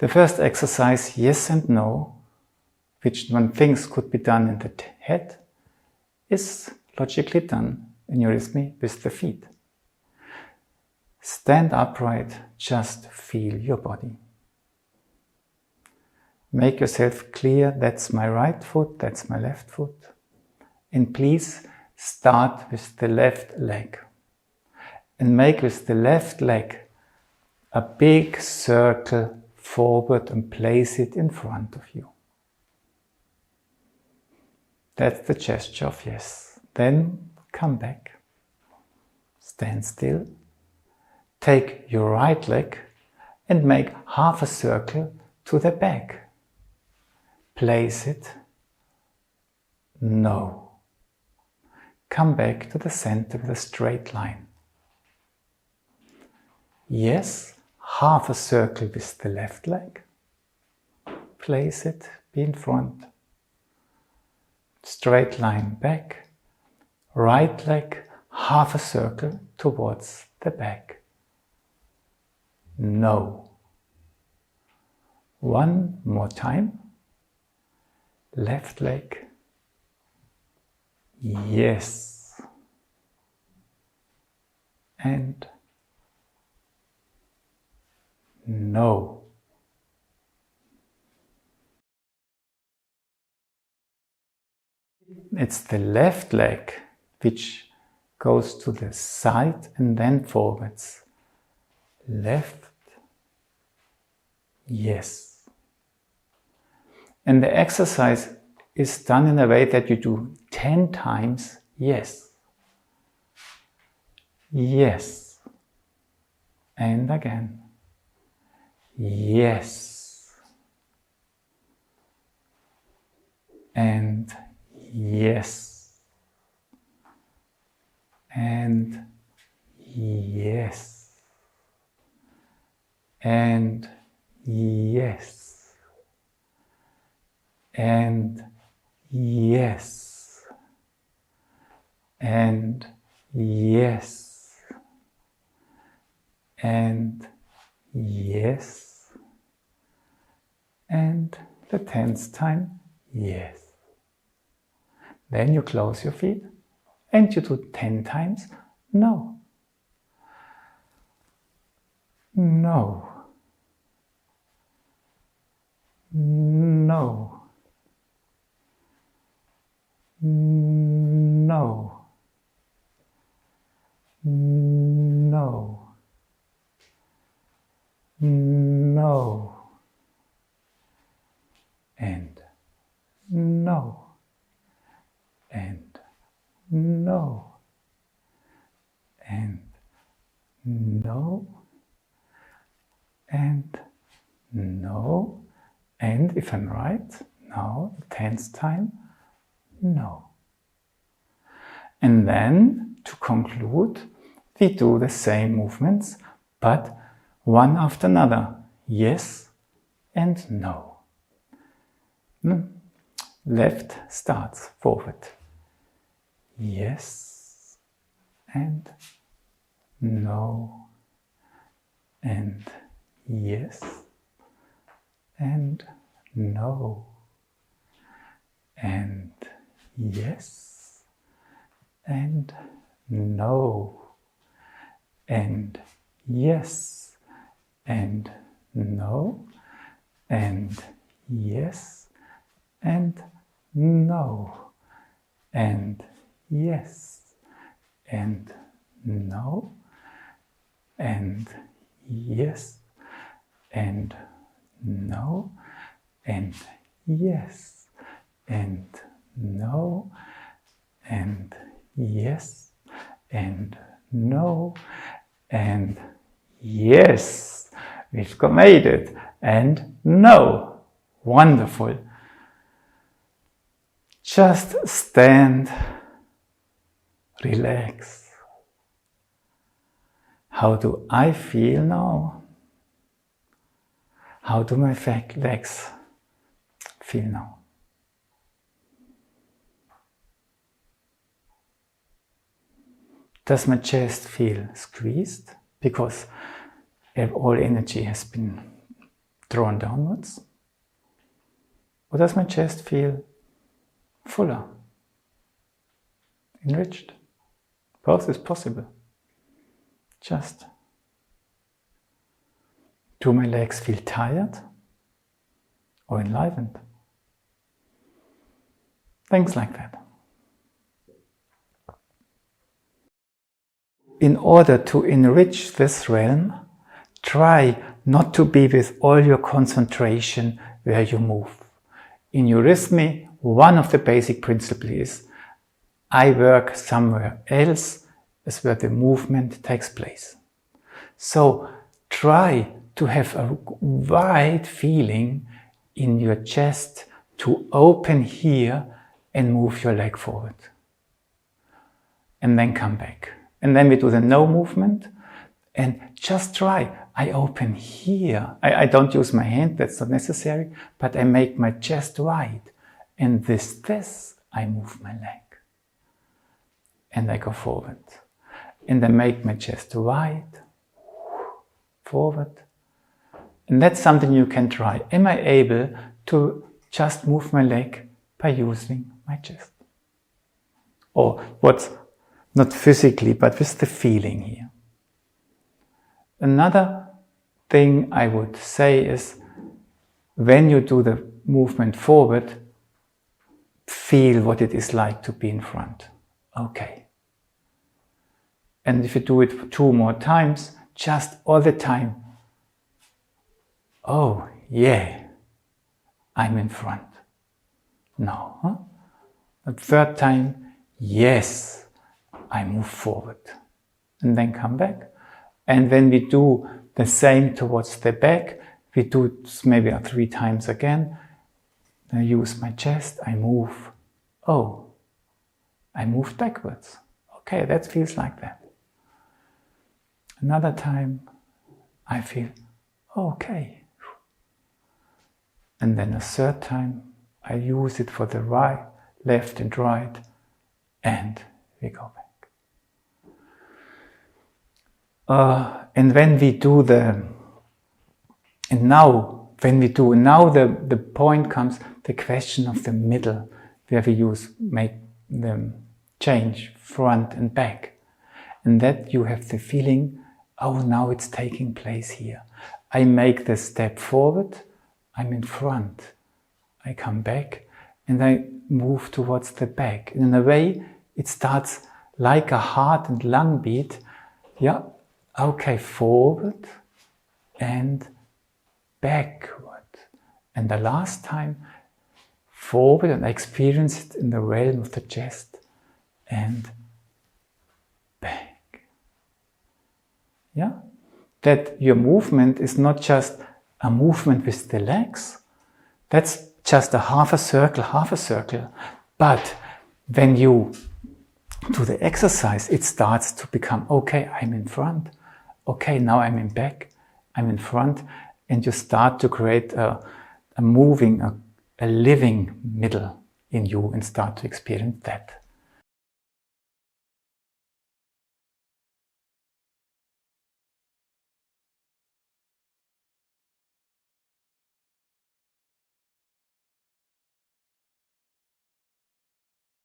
The first exercise, yes and no, which one thinks could be done in the head, is logically done in eurythmy with the feet. Stand upright, just feel your body. Make yourself clear, that's my right foot, that's my left foot. And please start with the left leg. And make with the left leg a big circle forward and place it in front of you. That's the gesture of yes. Then come back. Stand still. Take your right leg and make half a circle to the back. Place it. No. Come back to the center with a straight line. Yes, half a circle with the left leg. Place it, be in front. Straight line back. Right leg, half a circle towards the back. No. One more time. Left leg. Yes. And no. It's the left leg which goes to the side and then forwards. Left. Yes. And the exercise is done in a way that you do 10 times yes. Yes. And again. Yes. And yes. And yes. And yes. And yes. And yes. And yes. And the 10th time, yes. Then you close your feet and you do 10 times no. No. No. No. No. No. And no. And no. And no. And no. And if I'm right, now, the 10th time, no. And then, to conclude, we do the same movements, but one after another. Yes and no. Left starts forward. Yes and no. And yes and no. And yes and no. And yes and no. And yes and no. And yes and no. And yes and no. And yes and no. And yes and no. And yes, we've made it. And no. Wonderful. Just stand, relax. How do I feel now? How do my legs feel now? Does my chest feel squeezed? Because all energy has been drawn downwards? Or does my chest feel fuller, enriched? Both is possible. Just, do my legs feel tired or enlivened? Things like that. In order to enrich this realm, try not to be with all your concentration where you move. In eurythmy, one of the basic principles is I work somewhere else is where the movement takes place. So try to have a wide feeling in your chest to open here and move your leg forward. And then come back. And then we do the no movement and just try. I open here. I don't use my hand, that's not necessary, but I make my chest wide. And this, I move my leg. And I go forward. And I make my chest wide, forward. And that's something you can try. Am I able to just move my leg by using my chest? Or what's not physically, but with the feeling here. Another thing I would say is, when you do the movement forward, feel what it is like to be in front. Okay. And if you do it 2 more times, just all the time, oh yeah, I'm in front. No. Huh? The 3rd time, yes, I move forward. And then come back. And when we do the same towards the back, we do it maybe 3 times again. I use my chest, I move. Oh, I move backwards. Okay, that feels like that. Another time, I feel, okay. And then a 3rd time, I use it for the right, left and right, and we go back. And when we do the point comes the question of the middle, where we make the change front and back. And that you have the feeling, oh, now it's taking place here. I make the step forward, I'm in front. I come back and I move towards the back. In a way, it starts like a heart and lung beat. Yeah, okay, forward and backward. And the last time, forward, and I experience it in the realm of the chest and back. Yeah? That your movement is not just a movement with the legs. That's just a half a circle. But when you do the exercise, it starts to become, okay, I'm in front. Okay, now I'm in back. I'm in front. And you start to create a living middle in you and start to experience that.